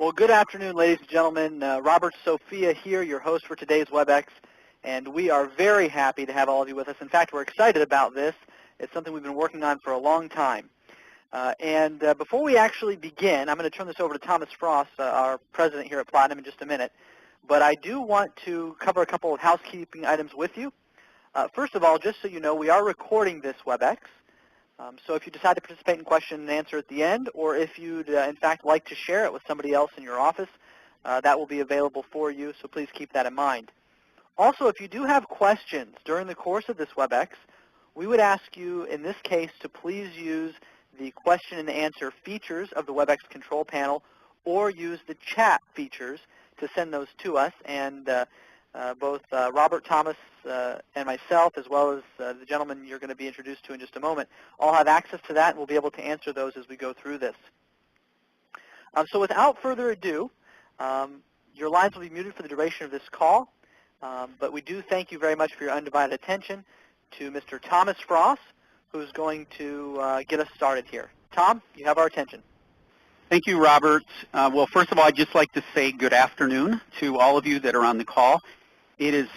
Well, good afternoon, ladies and gentlemen. Robert Sophia here, your host for today's WebEx, and we are very happy to have all of you with us. In fact, we're excited about this. It's something we've been working on for a long time. Before we actually begin, I'm going to turn this over to Thomas Frost, our president here at Platinum, in just a minute. But I do want to cover a couple of housekeeping items with you. First of all, just so you know, we are recording this WebEx. So if you decide to participate in question and answer at the end, or if you'd in fact like to share it with somebody else in your office, that will be available for you, so please keep that in mind. Also, if you do have questions during the course of this WebEx, we would ask you in this case to please use the question and answer features of the WebEx control panel or use the chat features to send those to us, and both Robert, Thomas, and myself, as well as the gentleman you're going to be introduced to in just a moment, all have access to that, and we'll be able to answer those as we go through this. So without further ado, your lines will be muted for the duration of this call, but we do thank you very much for your undivided attention to Mr. Thomas Frost, who's going to get us started here. Tom, you have our attention. Thank you, Robert. Well, first of all, I'd just like to say good afternoon to all of you that are on the call. It is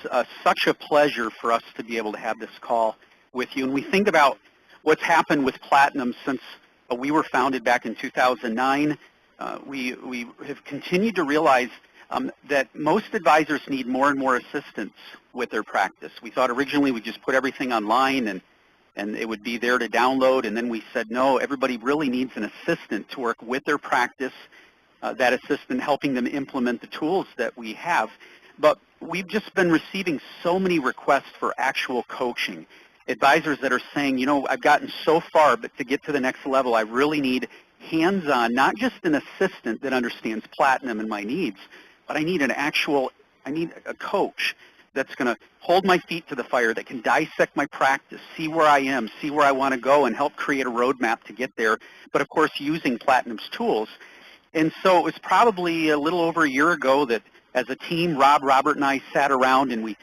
such a pleasure for us to be able to have this call with you. And we think about what's happened with Platinum since we were founded back in 2009. We have continued to realize that most advisors need more and more assistance with their practice. We thought originally we'd just put everything online and it would be there to download, and then we said, no, everybody really needs an assistant to work with their practice, that assistant helping them implement the tools that we have. But we've just been receiving so many requests for actual coaching. Advisors that are saying, you know, I've gotten so far, but to get to the next level, I really need hands-on, not just an assistant that understands Platinum and my needs, but I need a coach that's going to hold my feet to the fire, that can dissect my practice, see where I am, see where I want to go, and help create a roadmap to get there, but of course using Platinum's tools. And so it was probably a little over a year ago that as a team, Robert, and I sat around and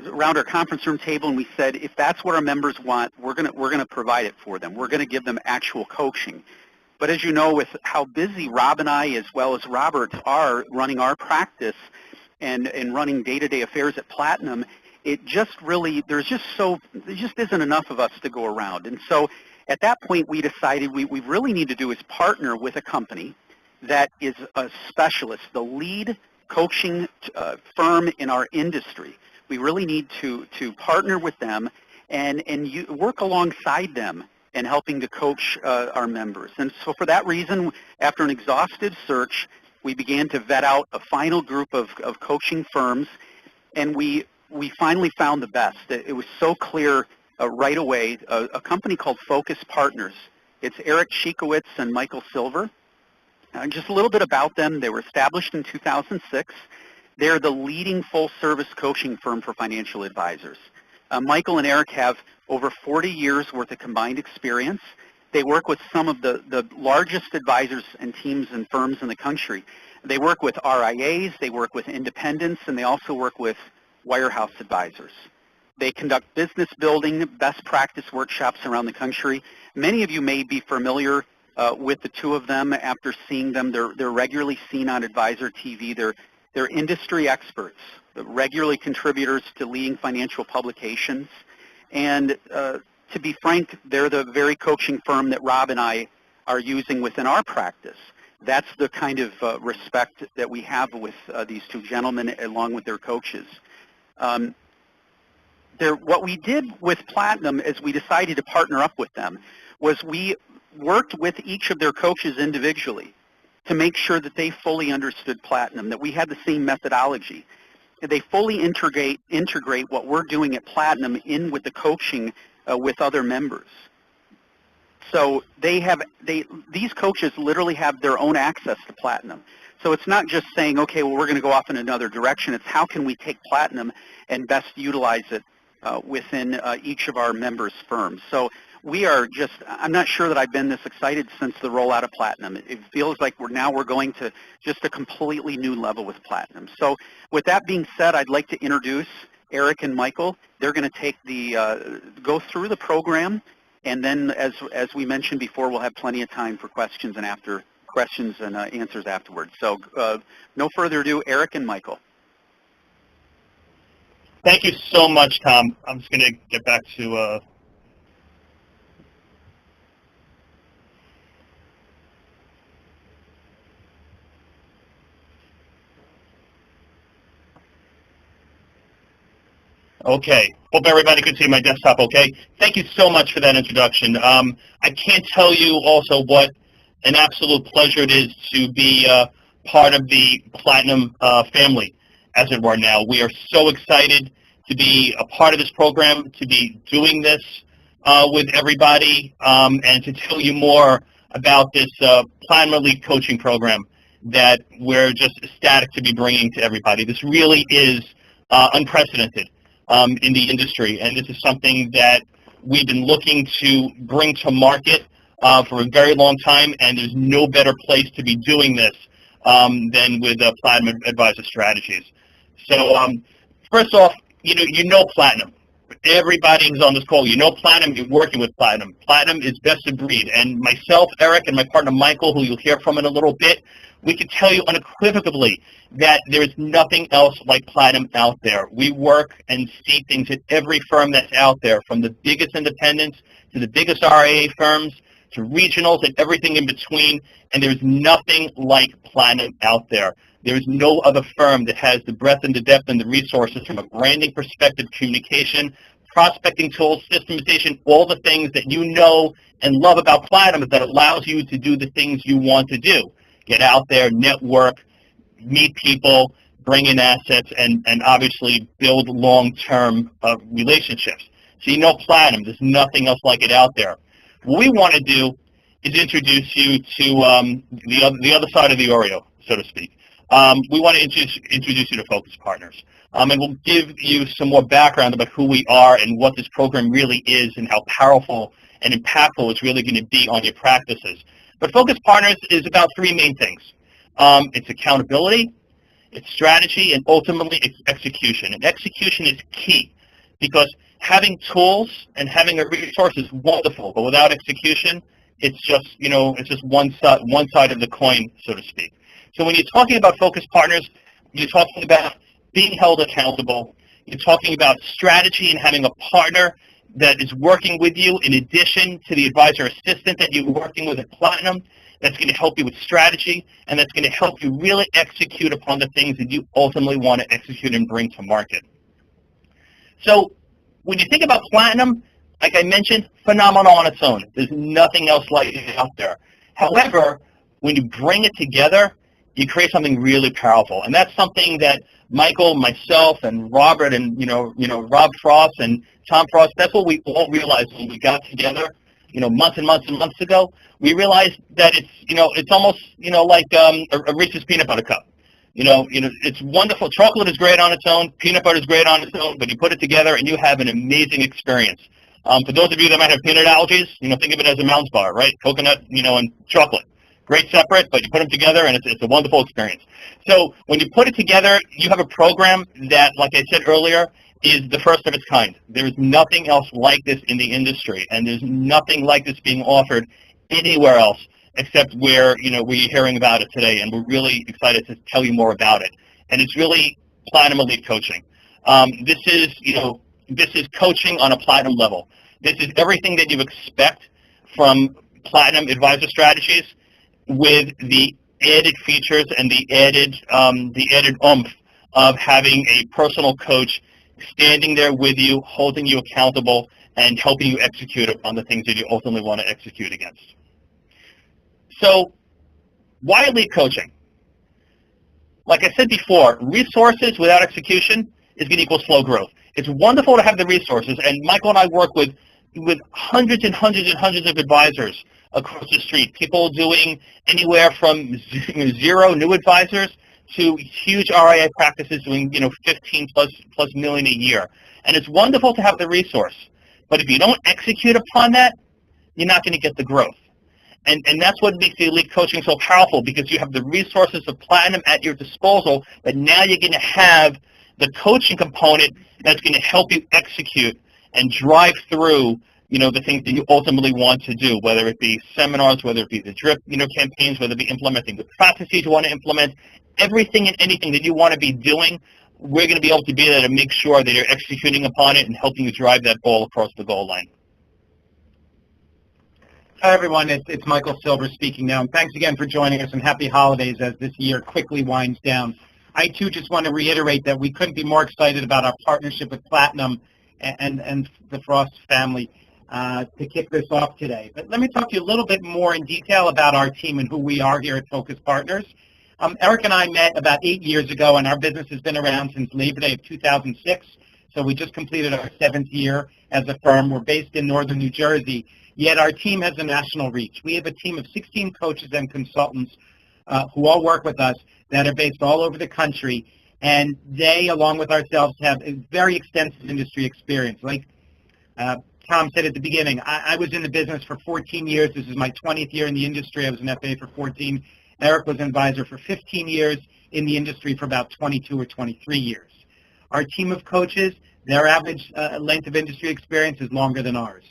around our conference room table, and we said, if that's what our members want, we're going to provide it for them. We're going to give them actual coaching. But as you know, with how busy Rob and I, as well as Robert, are running our practice and running day-to-day affairs at Platinum, it just really, there just isn't enough of us to go around. And so at that point, we decided we really need to do is partner with a company that is a specialist, the lead coaching firm in our industry. We really need to partner with them and work alongside them in helping to coach our members. And so for that reason, after an exhaustive search, we began to vet out a final group of coaching firms, and we finally found the best. It was so clear right away, a company called Focus Partners. It's Eric Shikowitz and Michael Silver. Just a little bit about them. They were established in 2006. They're the leading full-service coaching firm for financial advisors. Michael and Eric have over 40 years' worth of combined experience. They work with some of the largest advisors and teams and firms in the country. They work with RIAs, they work with independents, and they also work with wirehouse advisors. They conduct business building, best practice workshops around the country. Many of you may be familiar with the two of them after seeing them. They're regularly seen on Advisor TV. They're industry experts, regularly contributors to leading financial publications. And to be frank, they're the very coaching firm that Rob and I are using within our practice. That's the kind of respect that we have with these two gentlemen along with their coaches. What we did with Platinum is we decided to partner up with them was we worked with each of their coaches individually to make sure that they fully understood Platinum, that we had the same methodology. They fully integrate what we're doing at Platinum in with the coaching with other members. So these coaches literally have their own access to Platinum. So it's not just saying, okay, well, we're going to go off in another direction. It's how can we take Platinum and best utilize it within each of our members' firms. So we are just, I'm not sure that I've been this excited since the rollout of Platinum. It feels like we're going to just a completely new level with Platinum. So with that being said, I'd like to introduce Eric and Michael. They're going to take go through the program, and then as we mentioned before, we'll have plenty of time for questions and after questions and answers afterwards. So no further ado, Eric and Michael. Thank you so much, Tom. I'm just going to get back to Okay. Hope everybody can see my desktop okay. Thank you so much for that introduction. I can't tell you also what an absolute pleasure it is to be part of the Platinum family, as it were now. We are so excited to be a part of this program, to be doing this with everybody, and to tell you more about this Platinum Elite coaching program that we're just ecstatic to be bringing to everybody. This really is unprecedented in the industry, and this is something that we've been looking to bring to market for a very long time, and there's no better place to be doing this than with Platinum Advisor Strategies. So first off, you know Platinum. Everybody who's on this call, you know Platinum, you're working with Platinum. Platinum is best of breed, and myself, Eric, and my partner Michael, who you'll hear from in a little bit, we can tell you unequivocally that there is nothing else like Platinum out there. We work and see things at every firm that's out there, from the biggest independents to the biggest RIA firms to regionals and everything in between, and there's nothing like Platinum out there. There is no other firm that has the breadth and the depth and the resources from a branding perspective, communication, prospecting tools, systematization, all the things that you know and love about Platinum that allows you to do the things you want to do. Get out there, network, meet people, bring in assets, and obviously build long-term relationships. So you know Platinum. There's nothing else like it out there. What we want to do is introduce you to the other side of the Oreo, so to speak. We want to introduce you to Focus Partners. And we'll give you some more background about who we are and what this program really is and how powerful and impactful it's really going to be on your practices. But Focus Partners is about three main things. It's accountability, it's strategy, and ultimately it's execution. And execution is key because having tools and having a resource is wonderful, but without execution, it's just, it's just one side of the coin, so to speak. So when you're talking about Focus Partners, you're talking about being held accountable. You're talking about strategy and having a partner that is working with you in addition to the advisor assistant that you're working with at Platinum, that's going to help you with strategy, and that's going to help you really execute upon the things that you ultimately want to execute and bring to market. So when you think about Platinum, like I mentioned, phenomenal on its own. There's nothing else like it out there. However, when you bring it together, you create something really powerful, and that's something that Michael, myself, and Robert, and Rob Frost and Tom Frost, that's what we all realized when we got together, months and months and months ago. We realized that it's almost like a Reese's peanut butter cup. It's wonderful. Chocolate is great on its own. Peanut butter is great on its own, but you put it together and you have an amazing experience. For those of you that might have peanut allergies, think of it as a Mounds bar, right? Coconut, and chocolate. Great separate, but you put them together and it's a wonderful experience. So when you put it together, you have a program that, like I said earlier, is the first of its kind. There's nothing else like this in the industry, and there's nothing like this being offered anywhere else except where we're hearing about it today, and we're really excited to tell you more about it. And it's really Platinum Elite coaching. This is coaching on a Platinum level. This is everything that you expect from Platinum Advisor Strategies, with the added features and the added oomph of having a personal coach standing there with you, holding you accountable, and helping you execute on the things that you ultimately want to execute against. So, why elite coaching? Like I said before, resources without execution is going to equal slow growth. It's wonderful to have the resources, and Michael and I work with hundreds and hundreds and hundreds of advisors across the street, people doing anywhere from 0 new advisors to huge RIA practices doing 15 plus million a year. And it's wonderful to have the resource, but if you don't execute upon that, you're not going to get the growth. And that's what makes the elite coaching so powerful, because you have the resources of Platinum at your disposal, but now you're going to have the coaching component that's going to help you execute and drive through the things that you ultimately want to do, whether it be seminars, whether it be the drip, campaigns, whether it be implementing the processes you want to implement, everything and anything that you want to be doing, we're going to be able to be there to make sure that you're executing upon it and helping you drive that ball across the goal line. Hi, everyone. It's Michael Silver speaking now, and thanks again for joining us, and happy holidays as this year quickly winds down. I, too, just want to reiterate that we couldn't be more excited about our partnership with Platinum and the Frost family to kick this off today. But let me talk to you a little bit more in detail about our team and who we are here at Focus Partners. Eric and I met about 8 years ago, and our business has been around since Labor Day of 2006, so we just completed our 7th year as a firm. We're based in northern New Jersey, yet our team has a national reach. We have a team of 16 coaches and consultants who all work with us that are based all over the country, and they, along with ourselves, have a very extensive industry experience. Like Tom said at the beginning, I was in the business for 14 years. This is my 20th year in the industry. I was an FA for 14. Eric was an advisor for 15 years, in the industry for about 22 or 23 years. Our team of coaches, their average length of industry experience is longer than ours.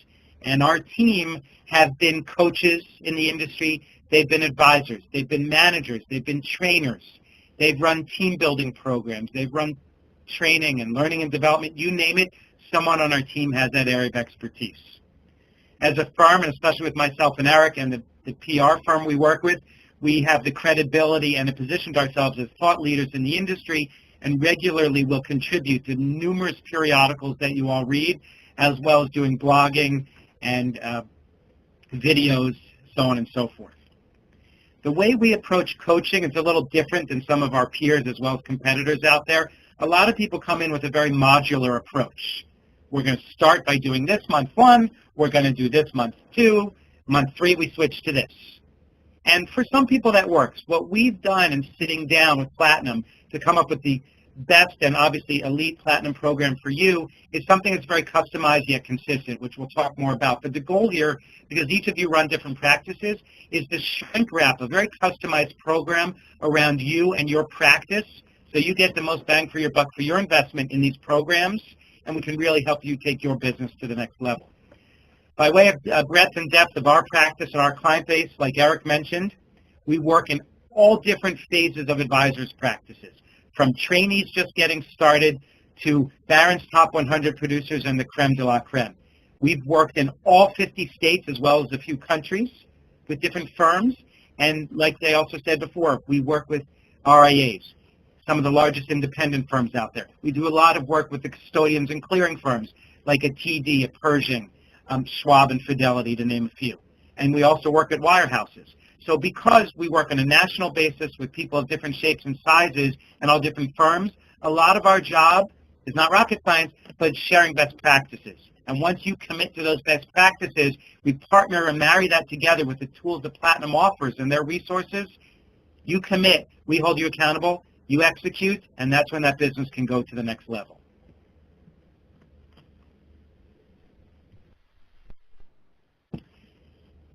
And our team have been coaches in the industry. They've been advisors. They've been managers. They've been trainers. They've run team building programs. They've run training and learning and development. You name it, someone on our team has that area of expertise. As a firm, and especially with myself and Eric and the PR firm we work with, we have the credibility and have positioned ourselves as thought leaders in the industry, and regularly will contribute to numerous periodicals that you all read, as well as doing blogging and videos, so on and so forth. The way we approach coaching is a little different than some of our peers as well as competitors out there. A lot of people come in with a very modular approach. We're going to start by doing this month 1, we're going to do this month 2, month 3 we switch to this. And for some people that works. What we've done in sitting down with Platinum to come up with the best and obviously elite Platinum program for you is something that's very customized yet consistent, which we'll talk more about. But the goal here, because each of you run different practices, is to shrink wrap a very customized program around you and your practice, so you get the most bang for your buck for your investment in these programs, and we can really help you take your business to the next level. By way of breadth and depth of our practice and our client base, like Eric mentioned, we work in all different phases of advisors' practices, from trainees just getting started to Barron's Top 100 producers and the creme de la creme. We've worked in all 50 states as well as a few countries with different firms, and like they also said before, we work with RIAs, some of the largest independent firms out there. We do a lot of work with the custodians and clearing firms, like a TD, a Pershing, Schwab and Fidelity, to name a few. And we also work at wirehouses. So because we work on a national basis with people of different shapes and sizes and all different firms, a lot of our job is not rocket science, but sharing best practices. And once you commit to those best practices, we partner and marry that together with the tools that Platinum offers and their resources. You commit, we hold you accountable, you execute, and that's when that business can go to the next level.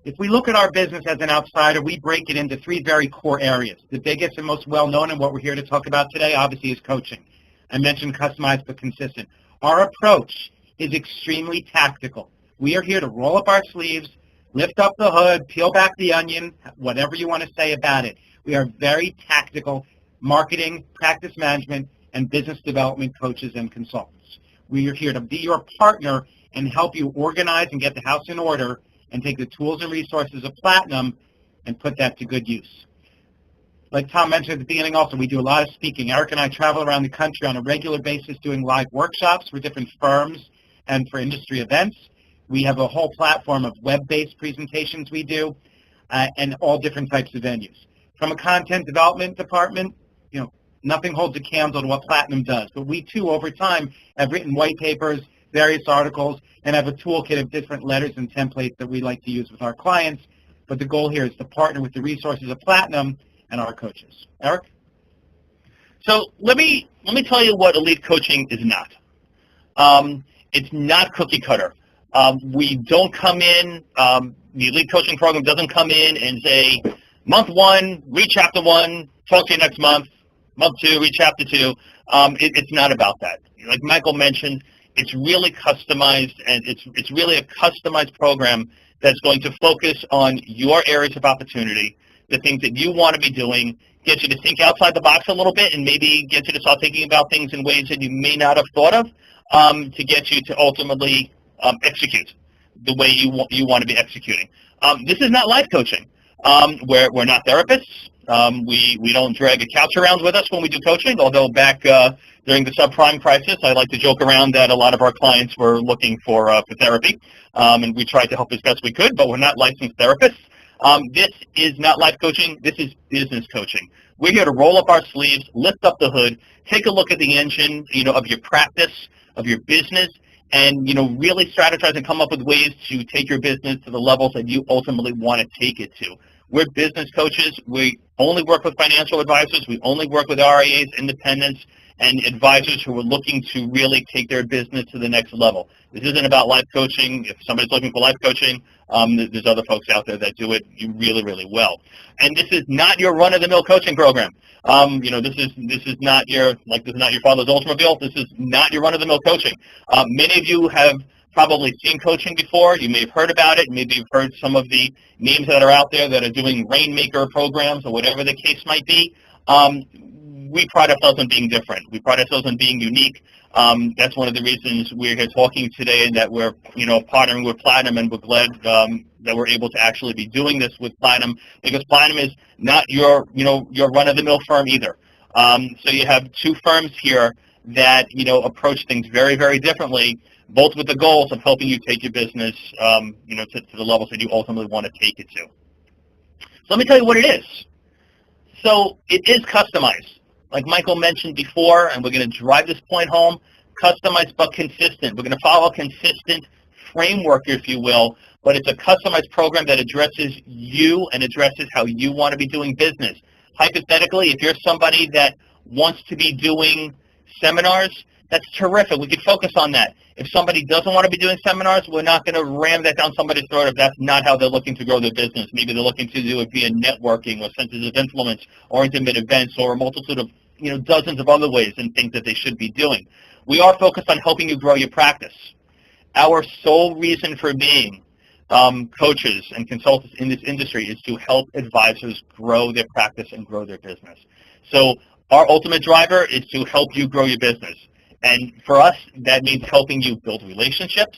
If we look at our business as an outsider, we break it into 3 very core areas. The biggest and most well-known, and what we're here to talk about today, obviously, is coaching. I mentioned customized but consistent. Our approach is extremely tactical. We are here to roll up our sleeves, lift up the hood, peel back the onion, whatever you want to say about it. We are very tactical marketing, practice management, and business development coaches and consultants. We are here to be your partner and help you organize and get the house in order and take the tools and resources of Platinum and put that to good use. Like Tom mentioned at the beginning also, we do a lot of speaking. Eric and I travel around the country on a regular basis doing live workshops for different firms and for industry events. We have a whole platform of web-based presentations we do and all different types of venues. From a content development department, nothing holds a candle to what Platinum does. But we, too, over time, have written white papers, various articles, and have a toolkit of different letters and templates that we like to use with our clients. But the goal here is to partner with the resources of Platinum and our coaches. Eric? So let me tell you what elite coaching is not. It's not cookie cutter. We don't come in, the elite coaching program doesn't come in and say, month 1, read chapter 1, talk to you next month. Month 2, read chapter 2. It's not about that. Like Michael mentioned, It's really customized, and it's really a customized program that's going to focus on your areas of opportunity, the things that you want to be doing, get you to think outside the box a little bit, and maybe get you to start thinking about things in ways that you may not have thought of, to get you to ultimately execute the way you want to be executing. This is not life coaching. We're not therapists. We don't drag a couch around with us when we do coaching, although back during the subprime crisis, I like to joke around that a lot of our clients were looking for therapy, and we tried to help as best we could, but we're not licensed therapists. This is not life coaching. This is business coaching. We're here to roll up our sleeves, lift up the hood, take a look at the engine, of your practice, of your business, and, really strategize and come up with ways to take your business to the levels that you ultimately want to take it to. We're business coaches. We only work with financial advisors. We only work with RIAs, independents, and advisors who are looking to really take their business to the next level. This isn't about life coaching. If somebody's looking for life coaching, there's other folks out there that do it really, really well. And this is not your run-of-the-mill coaching program. This is not your father's Oldsmobile. This is not your run-of-the-mill coaching. Many of you have probably seen coaching before. You may have heard about it. Maybe you've heard some of the names that are out there that are doing Rainmaker programs or whatever the case might be. We pride ourselves on being different. We pride ourselves on being unique. That's one of the reasons we're here talking today, and that we're, partnering with Platinum, and we're glad that we're able to actually be doing this with Platinum, because Platinum is not your run-of-the-mill firm either. So you have two firms here that, approach things very, very differently, both with the goals of helping you take your business, to the levels that you ultimately want to take it to. So let me tell you what it is. So it is customized. Like Michael mentioned before, and we're going to drive this point home, customized but consistent. We're going to follow a consistent framework, if you will, but it's a customized program that addresses you and addresses how you want to be doing business. Hypothetically, if you're somebody that wants to be doing seminars, that's terrific. We could focus on that. If somebody doesn't want to be doing seminars, we're not going to ram that down somebody's throat if that's not how they're looking to grow their business. Maybe they're looking to do it via networking or centers of influence or intimate events or a multitude of, dozens of other ways and things that they should be doing. We are focused on helping you grow your practice. Our sole reason for being coaches and consultants in this industry is to help advisors grow their practice and grow their business. So our ultimate driver is to help you grow your business. And for us, that means helping you build relationships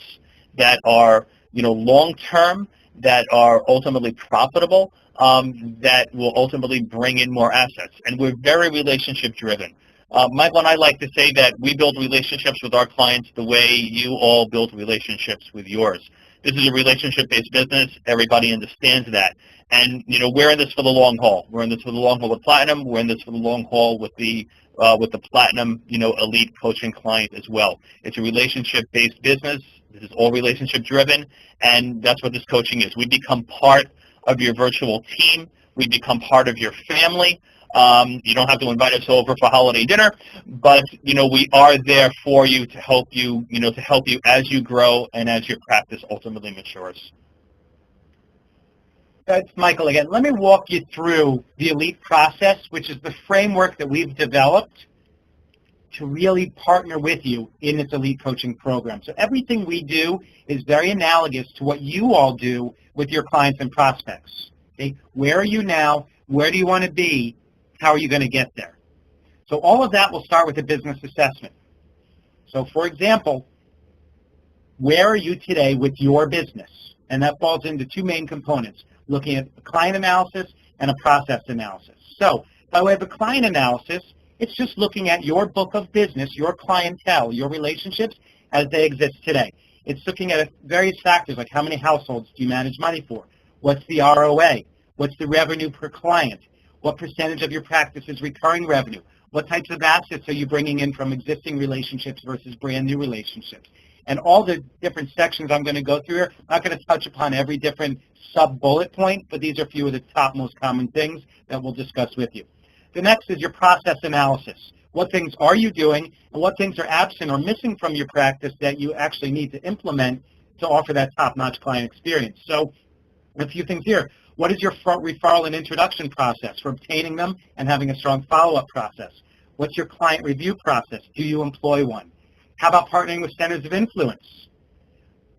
that are, long-term, that are ultimately profitable, that will ultimately bring in more assets. And we're very relationship-driven. Michael and I like to say that we build relationships with our clients the way you all build relationships with yours. This is a relationship-based business. Everybody understands that. And, we're in this for the long haul. We're in this for the long haul with Platinum. We're in this for the long haul with the Platinum, elite coaching client as well. It's a relationship-based business. This is all relationship-driven, and that's what this coaching is. We become part of your virtual team. We become part of your family. You don't have to invite us over for holiday dinner, but, we are there for you to help you, as you grow and as your practice ultimately matures. That's Michael again. Let me walk you through the ELITE process, which is the framework that we've developed to really partner with you in this ELITE coaching program. So everything we do is very analogous to what you all do with your clients and prospects. Okay? Where are you now? Where do you want to be? How are you going to get there? So all of that will start with a business assessment. So for example, where are you today with your business? And that falls into two main components, looking at a client analysis and a process analysis. So by way of a client analysis, it's just looking at your book of business, your clientele, your relationships as they exist today. It's looking at various factors like how many households do you manage money for? What's the ROA? What's the revenue per client? What percentage of your practice is recurring revenue? What types of assets are you bringing in from existing relationships versus brand new relationships? And all the different sections I'm going to go through here, I'm not going to touch upon every different sub-bullet point, but these are a few of the top most common things that we'll discuss with you. The next is your process analysis. What things are you doing, and what things are absent or missing from your practice that you actually need to implement to offer that top-notch client experience? So a few things here. What is your referral and introduction process for obtaining them and having a strong follow-up process? What's your client review process? Do you employ one? How about partnering with centers of influence?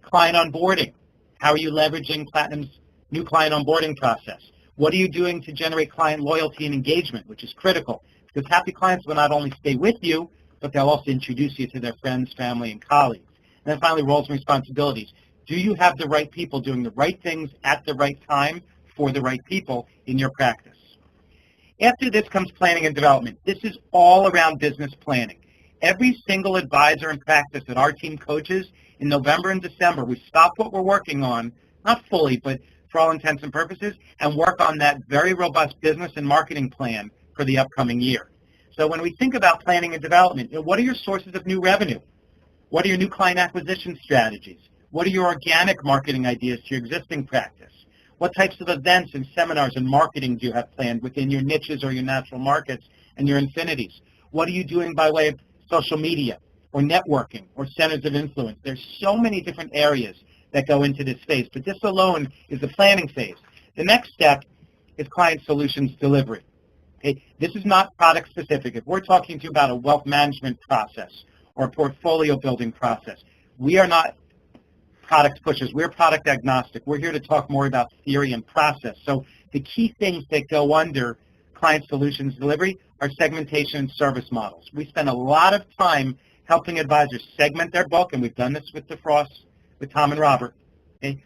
Client onboarding. How are you leveraging Platinum's new client onboarding process? What are you doing to generate client loyalty and engagement, which is critical? Because happy clients will not only stay with you, but they'll also introduce you to their friends, family, and colleagues. And then finally, roles and responsibilities. Do you have the right people doing the right things at the right time for the right people in your practice? After this comes planning and development. This is all around business planning. Every single advisor in practice that our team coaches in November and December, we stop what we're working on, not fully, but for all intents and purposes, and work on that very robust business and marketing plan for the upcoming year. So when we think about planning and development, what are your sources of new revenue? What are your new client acquisition strategies? What are your organic marketing ideas to your existing practice? What types of events and seminars and marketing do you have planned within your niches or your natural markets and your infinities? What are you doing by way of social media or networking or centers of influence? There's so many different areas that go into this phase, but this alone is the planning phase. The next step is client solutions delivery. Okay? This is not product specific. If we're talking to you about a wealth management process or a portfolio building process, we are not product pushers. We're product agnostic. We're here to talk more about theory and process. So the key things that go under client solutions delivery are segmentation and service models. We spend a lot of time helping advisors segment their book, and we've done this with DeFrost, with Tom and Robert. Okay?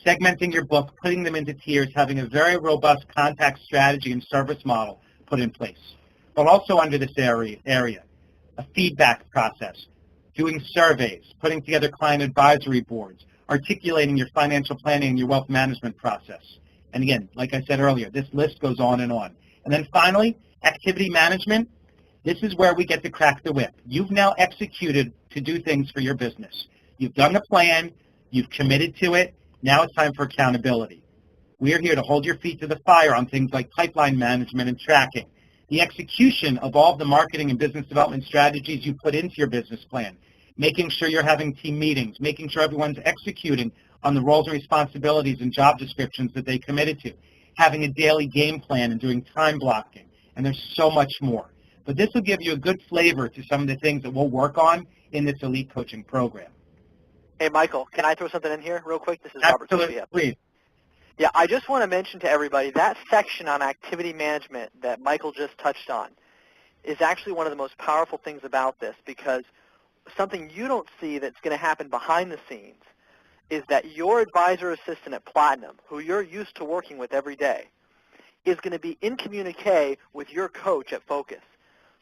Segmenting your book, putting them into tiers, having a very robust contact strategy and service model put in place. But also under this area, a feedback process, doing surveys, putting together client advisory boards, articulating your financial planning and your wealth management process. And again, like I said earlier, this list goes on. And then finally, activity management. This is where we get to crack the whip. You've now executed to do things for your business. You've done the plan. You've committed to it. Now it's time for accountability. We are here to hold your feet to the fire on things like pipeline management and tracking, the execution of all the marketing and business development strategies you put into your business plan, making sure you're having team meetings, making sure everyone's executing on the roles and responsibilities and job descriptions that they committed to, having a daily game plan and doing time blocking, and there's so much more. But this will give you a good flavor to some of the things that we'll work on in this elite coaching program. Hey, Michael, can I throw something in here real quick? This is Robert Sophia. Please. Yeah, I just want to mention to everybody that section on activity management that Michael just touched on is actually one of the most powerful things about this, because something you don't see that's going to happen behind the scenes is that your advisor assistant at Platinum, who you're used to working with every day, is going to be in communique with your coach at Focus.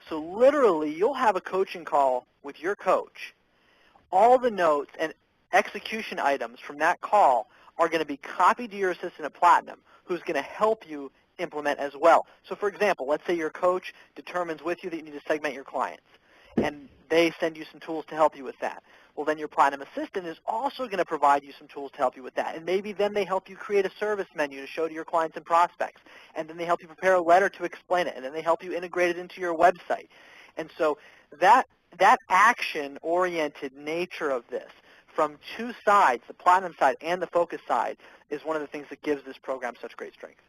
So literally, you'll have a coaching call with your coach. All the notes and execution items from that call are going to be copied to your assistant at Platinum, who's going to help you implement as well. So for example, let's say your coach determines with you that you need to segment your clients, and they send you some tools to help you with that. Well, then your Platinum assistant is also going to provide you some tools to help you with that. And maybe then they help you create a service menu to show to your clients and prospects. And then they help you prepare a letter to explain it. And then they help you integrate it into your website. And so that action-oriented nature of this, from two sides, the Platinum side and the Focus side, is one of the things that gives this program such great strength.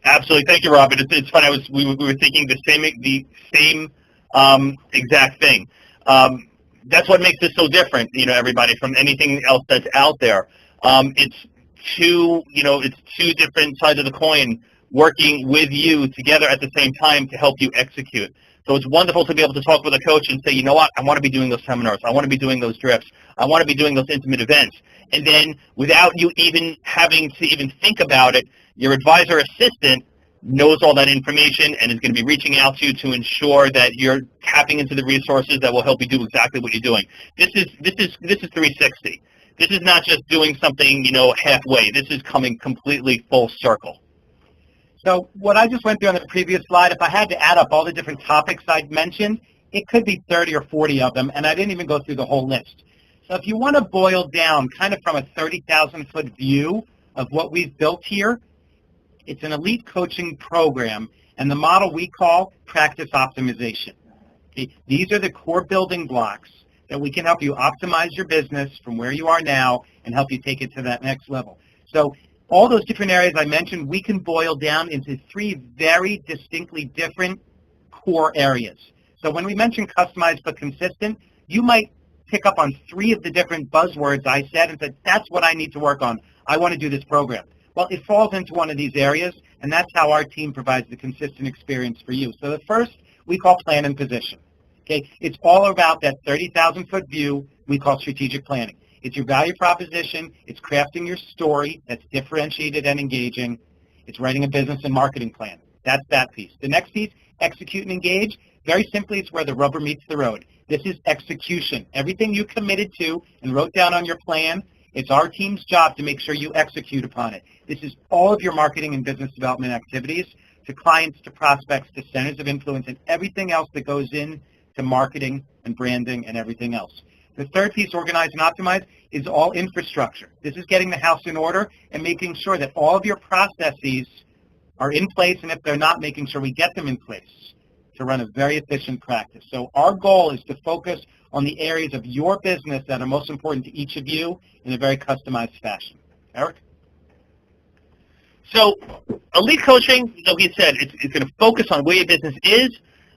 Absolutely. Thank you, Robert. It's fun. We were thinking the same exact thing. That's what makes this so different, everybody, from anything else that's out there. It's two different sides of the coin working with you together at the same time to help you execute. So it's wonderful to be able to talk with a coach and say, you know what, I want to be doing those seminars. I want to be doing those drifts. I want to be doing those intimate events. And then without you even having to even think about it, your advisor assistant knows all that information and is going to be reaching out to you to ensure that you're tapping into the resources that will help you do exactly what you're doing. This is 360. This is not just doing something, halfway. This is coming completely full circle. So what I just went through on the previous slide, if I had to add up all the different topics I'd mentioned, it could be 30 or 40 of them, and I didn't even go through the whole list. So if you want to boil down kind of from a 30,000-foot view of what we've built here, it's an elite coaching program, and the model we call practice optimization. Okay? These are the core building blocks that we can help you optimize your business from where you are now and help you take it to that next level. So all those different areas I mentioned, we can boil down into three very distinctly different core areas. So when we mention customized but consistent, you might pick up on 3 of the different buzzwords I said and said, that's what I need to work on. I want to do this program. Well, it falls into one of these areas, and that's how our team provides the consistent experience for you. So the first we call plan and position. Okay? It's all about that 30,000-foot view we call strategic planning. It's your value proposition. It's crafting your story that's differentiated and engaging. It's writing a business and marketing plan. That's that piece. The next piece, execute and engage. Very simply, it's where the rubber meets the road. This is execution. Everything you committed to and wrote down on your plan, it's our team's job to make sure you execute upon it. This is all of your marketing and business development activities, to clients, to prospects, to centers of influence, and everything else that goes in to marketing and branding and everything else. The third piece, organize and optimize, is all infrastructure. This is getting the house in order and making sure that all of your processes are in place, and if they're not, making sure we get them in place to run a very efficient practice. So our goal is to focus on the areas of your business that are most important to each of you in a very customized fashion. Eric? So elite coaching, like you said, it's going to focus on where your business is,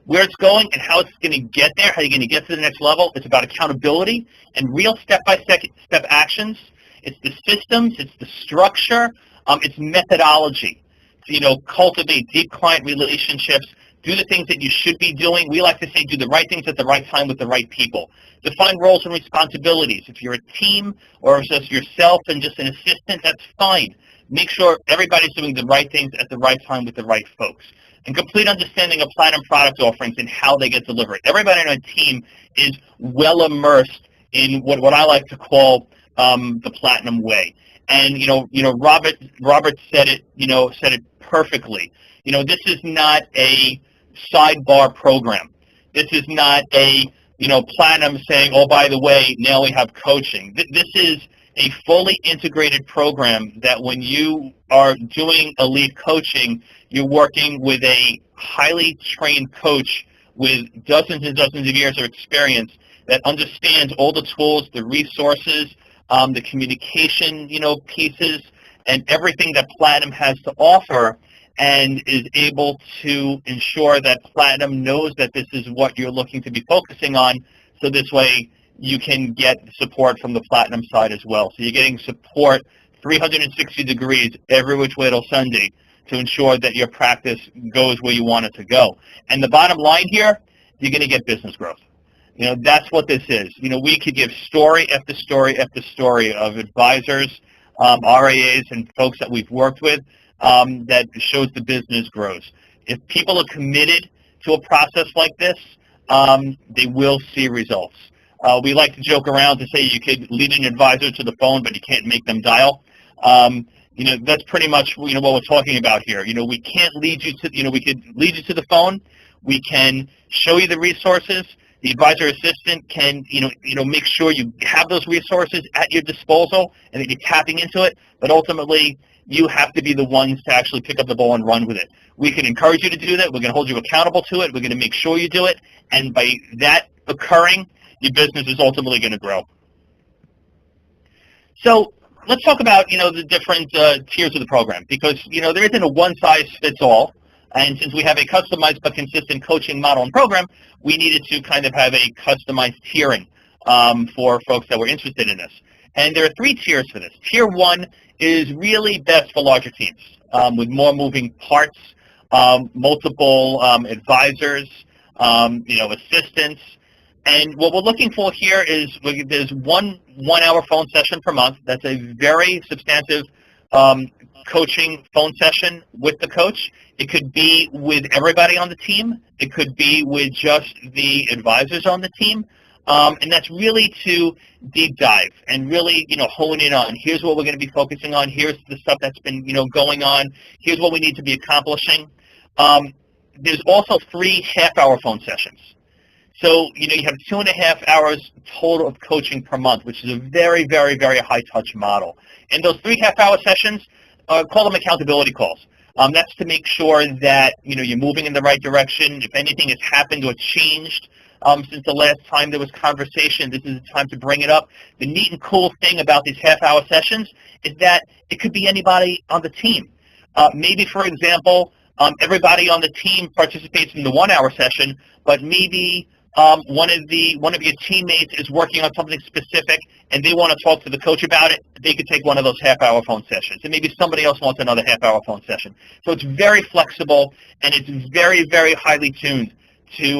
where it's going, and how it's going to get there, how you're going to get to the next level. It's about accountability and real step-by-step actions. It's the systems, it's the structure, it's methodology. So, cultivate deep client relationships, do the things that you should be doing. We like to say do the right things at the right time with the right people. Define roles and responsibilities. If you're a team or if it's just yourself and just an assistant, that's fine. Make sure everybody's doing the right things at the right time with the right folks. And complete understanding of Platinum product offerings and how they get delivered. Everybody on our team is well immersed in what I like to call the Platinum way. And Robert said it perfectly. This is not a sidebar program. This is not a Platinum saying, oh, by the way, now we have coaching. This is a fully integrated program that when you are doing elite coaching, you're working with a highly trained coach with dozens and dozens of years of experience that understands all the tools, the resources, the communication, pieces, and everything that Platinum has to offer, and is able to ensure that Platinum knows that this is what you're looking to be focusing on, so this way you can get support from the Platinum side as well. So you're getting support 360 degrees every which way till Sunday to ensure that your practice goes where you want it to go. And the bottom line here, you're going to get business growth. That's what this is. We could give story after story after story of advisors, RAAs, and folks that we've worked with that shows the business grows. If people are committed to a process like this, they will see results. We like to joke around to say you could lead an advisor to the phone, but you can't make them dial. That's pretty much what we're talking about here. We can't lead you to, we could lead you to the phone. We can show you the resources. The advisor assistant can, make sure you have those resources at your disposal and that you're tapping into it. But ultimately, you have to be the ones to actually pick up the ball and run with it. We can encourage you to do that. We're going to hold you accountable to it. We're going to make sure you do it. And by that occurring, your business is ultimately going to grow. So let's talk about, the different tiers of the program, because, there isn't a one-size-fits-all. And since we have a customized but consistent coaching model and program, we needed to kind of have a customized tiering for folks that were interested in this. And there are 3 tiers for this. Tier 1 is really best for larger teams with more moving parts, multiple advisors, assistants. And what we're looking for here is there's one hour phone session per month. That's a very substantive coaching phone session with the coach. It could be with everybody on the team. It could be with just the advisors on the team. And that's really to deep dive and really, hone in on, here's what we're going to be focusing on. Here's the stuff that's been, going on. Here's what we need to be accomplishing. There's also 3 half-hour phone sessions. So, you have 2.5 hours total of coaching per month, which is a very, very, very high-touch model. And those 3 half-hour sessions, call them accountability calls. That's to make sure that, you're moving in the right direction. If anything has happened or changed since the last time there was conversation, this is the time to bring it up. The neat and cool thing about these half-hour sessions is that it could be anybody on the team. Maybe, for example, everybody on the team participates in the 1 hour session, but maybe one of your teammates is working on something specific and they want to talk to the coach about it, they could take one of those half-hour phone sessions. And maybe somebody else wants another half-hour phone session. So it's very flexible, and it's very, very highly tuned to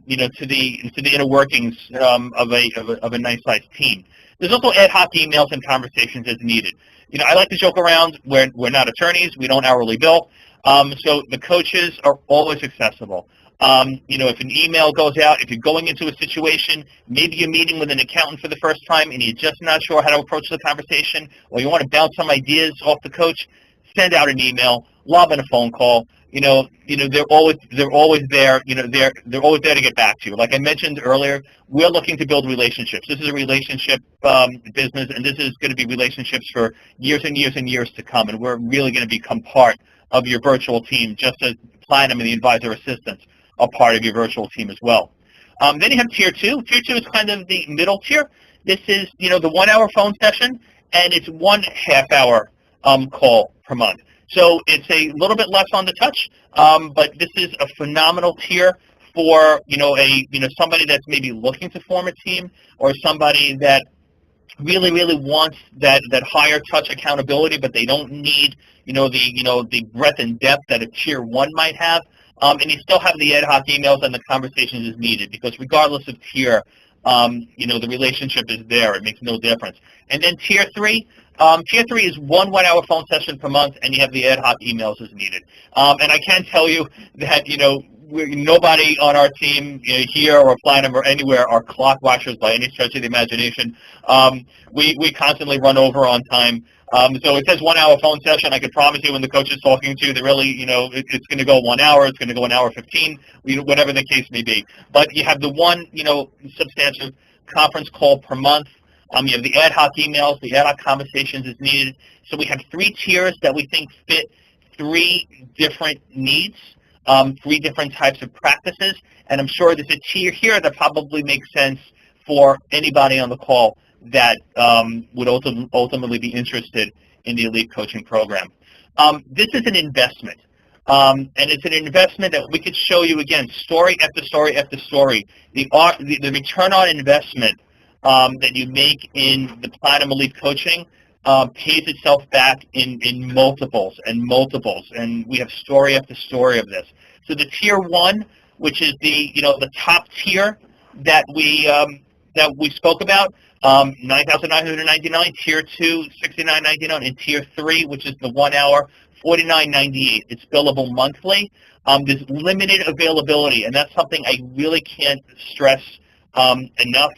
to the inner workings of a nice-sized team. There's also ad hoc emails and conversations as needed. I like to joke around. We're not attorneys. We don't hourly bill. So the coaches are always accessible. If an email goes out, if you're going into a situation, maybe you're meeting with an accountant for the first time and you're just not sure how to approach the conversation, or you want to bounce some ideas off the coach, send out an email, lob in a phone call. They're always there. They're always there to get back to you. Like I mentioned earlier, we're looking to build relationships. This is a relationship business, and this is going to be relationships for years and years and years to come. And we're really going to become part of your virtual team, just as Platinum and the advisor assistants are part of your virtual team as well. Then you have Tier 2. Tier 2 is kind of the middle tier. This is, the 1 hour phone session, and it's 1 half-hour call per month. So it's a little bit less on the touch, but this is a phenomenal tier for, somebody that's maybe looking to form a team, or somebody that really, really wants that higher touch accountability, but they don't need, the breadth and depth that a Tier 1 might have. And you still have the ad hoc emails and the conversations as needed, because regardless of tier, the relationship is there. It makes no difference. And then Tier 3, Tier 3 is 1 1-hour phone session per month, and you have the ad hoc emails as needed. And I can tell you that, nobody on our team here or Platinum or anywhere are clock watchers by any stretch of the imagination. We constantly run over on time. So it says 1 hour phone session. I could promise you when the coach is talking to you, they really, it's going to go 1 hour, it's going to go 1 hour 15, whatever the case may be. But you have the one, substantive conference call per month. You have the ad hoc emails, the ad hoc conversations as needed. So we have 3 tiers that we think fit 3 different needs, 3 different types of practices. And I'm sure there's a tier here that probably makes sense for anybody on the call that would ultimately be interested in the Elite Coaching Program. This is an investment, and it's an investment that we could show you, again, story after story after story. The return on investment that you make in the Platinum Elite Coaching pays itself back in multiples and multiples, and we have story after story of this. So the Tier 1, which is the top tier that we spoke about, $9,999, Tier 2, $69.99, and Tier 3, which is the 1 hour, $49.98. It's billable monthly. There's limited availability, and that's something I really can't stress enough.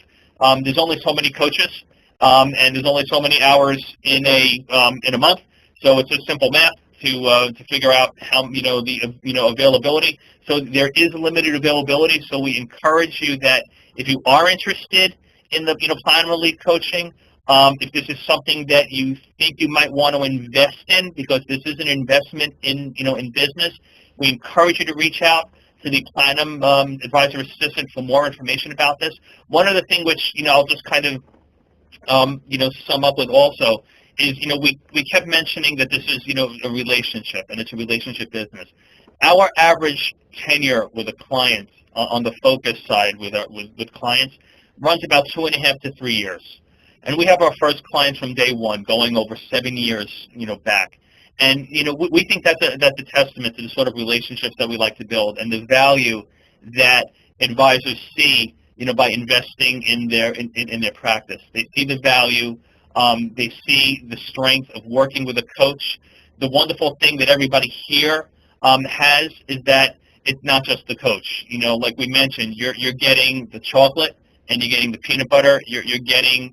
There's only so many coaches, and there's only so many hours in a month. So it's just simple math to figure out how the availability. So there is limited availability. So we encourage you that if you are interested in the Platinum Elite Coaching, if this is something that you think you might want to invest in, because this is an investment in business, we encourage you to reach out to the Platinum Advisor Assistant for more information about this. One other thing which I'll just kind of sum up with also is we kept mentioning that this is a relationship, and it's a relationship business. Our average tenure with a client on the focus side with clients runs about 2.5 to 3 years. And we have our first clients from day one going over 7 years, back. And, we think that's a testament to the sort of relationships that we like to build and the value that advisors see, by investing in their practice. They see the value. They see the strength of working with a coach. The wonderful thing that everybody here has is that it's not just the coach. Like we mentioned, you're getting the chocolate, and you're getting the peanut butter. You're getting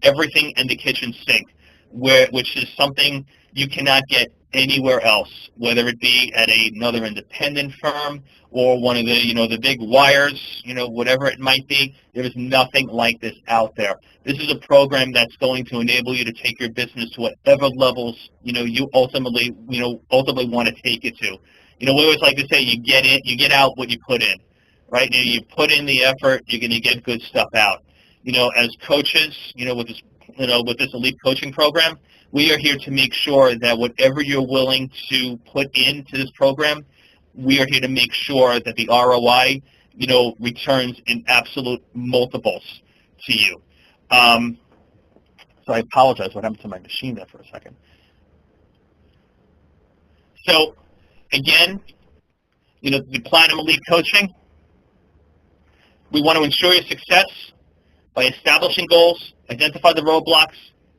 everything in the kitchen sink, which is something you cannot get anywhere else, whether it be at another independent firm or one of the big wires, whatever it might be. There is nothing like this out there. This is a program that's going to enable you to take your business to whatever levels you ultimately want to take it to. We always like to say you get out what you put in. Right? You put in the effort, you're going to get good stuff out. As coaches, with this Elite Coaching Program, we are here to make sure that whatever you're willing to put into this program, we are here to make sure that the ROI returns in absolute multiples to you. So I apologize. What happened to my machine there for a second? So again, the Platinum Elite Coaching, we want to ensure your success by establishing goals, identify the roadblocks,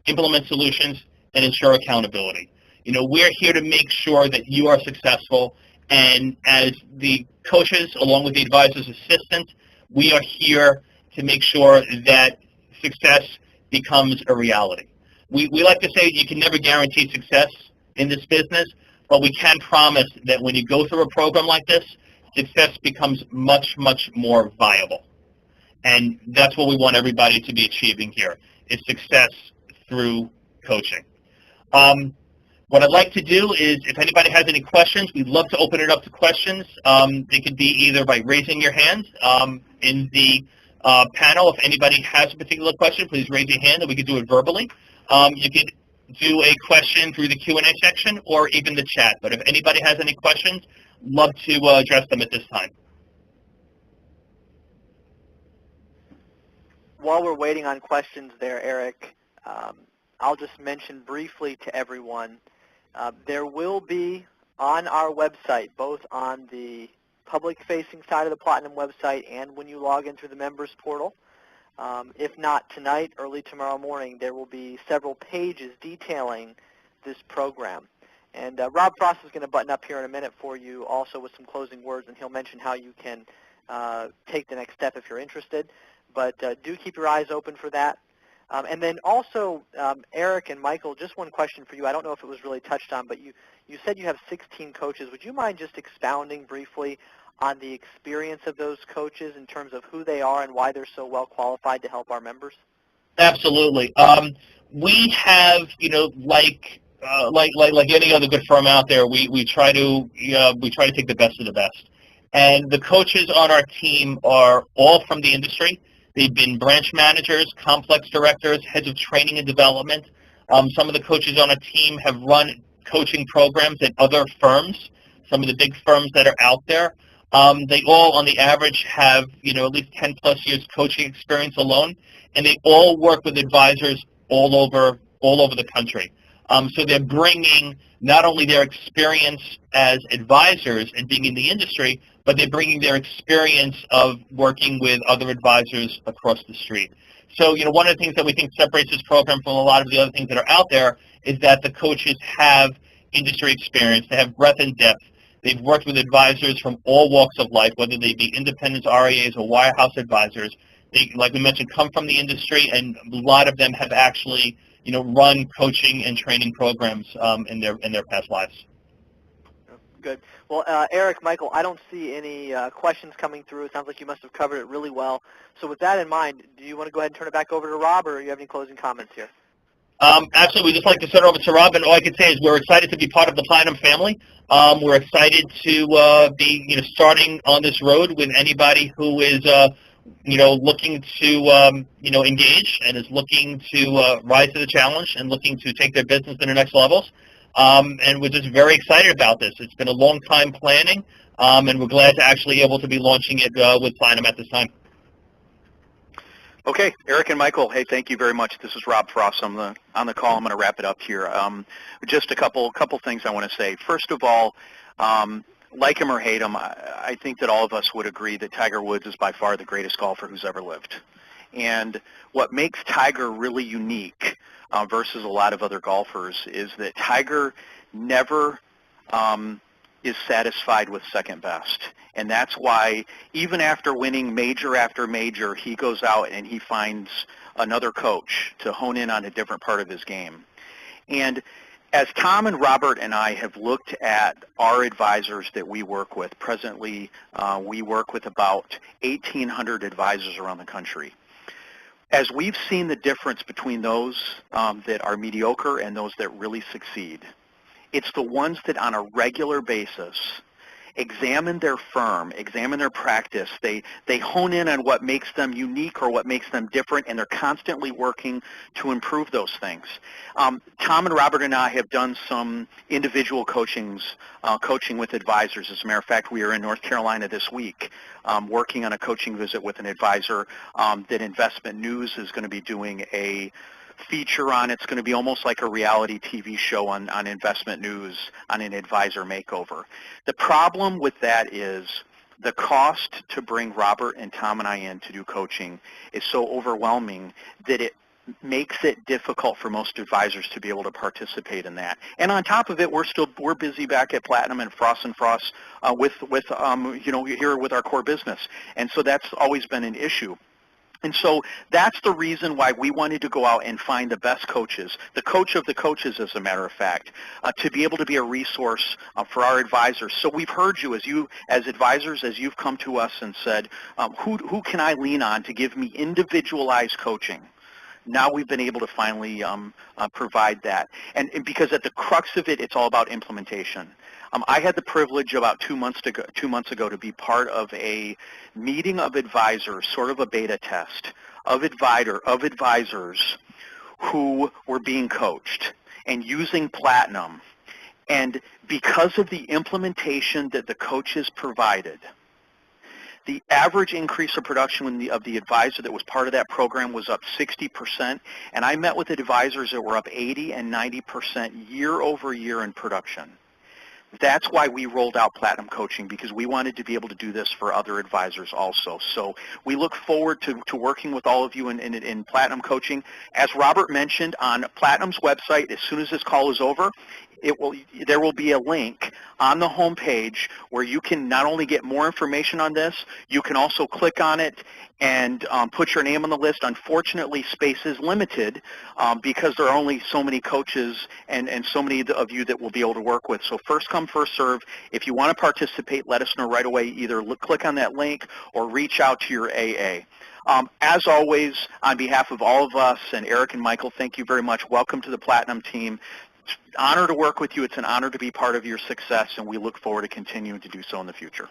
implement solutions, and ensure accountability. We're here to make sure that you are successful, and as the coaches, along with the advisor's assistant, we are here to make sure that success becomes a reality. We like to say you can never guarantee success in this business, but we can promise that when you go through a program like this, success becomes much, much more viable. And that's what we want everybody to be achieving here, is success through coaching. What I'd like to do is, if anybody has any questions, we'd love to open it up to questions. They could be either by raising your hand in the panel. If anybody has a particular question, please raise your hand and we could do it verbally. You could do a question through the Q&A section or even the chat. But if anybody has any questions, love to address them at this time. While we're waiting on questions there, Eric, I'll just mention briefly to everyone, there will be on our website, both on the public-facing side of the Platinum website and when you log into the members portal, if not tonight, early tomorrow morning, there will be several pages detailing this program. And Rob Frost is going to button up here in a minute for you also with some closing words, and he'll mention how you can take the next step if you're interested. But do keep your eyes open for that. And then also, Eric and Michael, just one question for you. I don't know if it was really touched on, but you said you have 16 coaches. Would you mind just expounding briefly on the experience of those coaches in terms of who they are and why they're so well qualified to help our members? Absolutely. We have, like any other good firm out there, we try to take the best of the best. And the coaches on our team are all from the industry. They've been branch managers, complex directors, heads of training and development. Some of the coaches on our team have run coaching programs at other firms, some of the big firms that are out there. They all, on the average, have at least 10-plus years coaching experience alone, and they all work with advisors all over the country. So they're bringing not only their experience as advisors and being in the industry, but they're bringing their experience of working with other advisors across the street. So, one of the things that we think separates this program from a lot of the other things that are out there is that the coaches have industry experience, they have breadth and depth. They've worked with advisors from all walks of life, whether they be independents, RIAs, or wirehouse advisors. They, like we mentioned, come from the industry, and a lot of them have actually, run coaching and training programs in their past lives. Good. Well, Eric, Michael, I don't see any questions coming through. It sounds like you must have covered it really well. So with that in mind, do you want to go ahead and turn it back over to Rob, or do you have any closing comments here? Actually, we'd just like to turn it over to Rob, and all I can say is we're excited to be part of the Platinum family. We're excited to be starting on this road with anybody who is looking to engage and is looking to rise to the challenge and looking to take their business to the next levels. And we're just very excited about this. It's been a long time planning, and we're glad to actually able to be launching it with Platinum at this time. Okay, Eric and Michael, hey, thank you very much. This is Rob Frost on the call. I'm going to wrap it up here. Just a couple things I want to say. First of all, like him or hate him, I think that all of us would agree that Tiger Woods is by far the greatest golfer who's ever lived. And what makes Tiger really unique versus a lot of other golfers is that Tiger never is satisfied with second best. And that's why even after winning major after major, he goes out and he finds another coach to hone in on a different part of his game. And as Tom and Robert and I have looked at our advisors that we work with, presently we work with about 1,800 advisors around the country. As we've seen the difference between those that are mediocre and those that really succeed, it's the ones that on a regular basis examine their firm, examine their practice. They hone in on what makes them unique or what makes them different, and they're constantly working to improve those things. Tom and Robert and I have done some individual coaching with advisors. As a matter of fact, we are in North Carolina this week working on a coaching visit with an advisor that Investment News is going to be doing a feature on. It's going to be almost like a reality TV show on Investment News on an advisor makeover. The problem with that is the cost to bring Robert and Tom and I in to do coaching is so overwhelming that it makes it difficult for most advisors to be able to participate in that. And on top of it, we're busy back at Platinum and Frost & Frost with here with our core business, and so that's always been an issue. And so that's the reason why we wanted to go out and find the best coaches, the coach of the coaches, as a matter of fact, to be able to be a resource for our advisors. So we've heard you as advisors, as you've come to us and said, who can I lean on to give me individualized coaching? Now we've been able to finally provide that. And because at the crux of it, it's all about implementation. I had the privilege about 2 months ago to be part of a meeting of advisors, sort of a beta test of advisors who were being coached and using Platinum. And because of the implementation that the coaches provided, the average increase of production of the advisor that was part of that program was up 60%, and I met with advisors that were up 80 and 90% year over year in production. That's why we rolled out Platinum Coaching, because we wanted to be able to do this for other advisors also. So we look forward to working with all of you in Platinum Coaching. As Robert mentioned, on Platinum's website, as soon as this call is over, there will be a link on the home page where you can not only get more information on this, you can also click on it and put your name on the list. Unfortunately, space is limited because there are only so many coaches and so many of you that we'll be able to work with. So first come, first serve. If you want to participate, let us know right away. Either click on that link or reach out to your AA. As always, on behalf of all of us and Eric and Michael, thank you very much. Welcome to the Platinum team. It's an honor to work with you. It's an honor to be part of your success, and we look forward to continuing to do so in the future.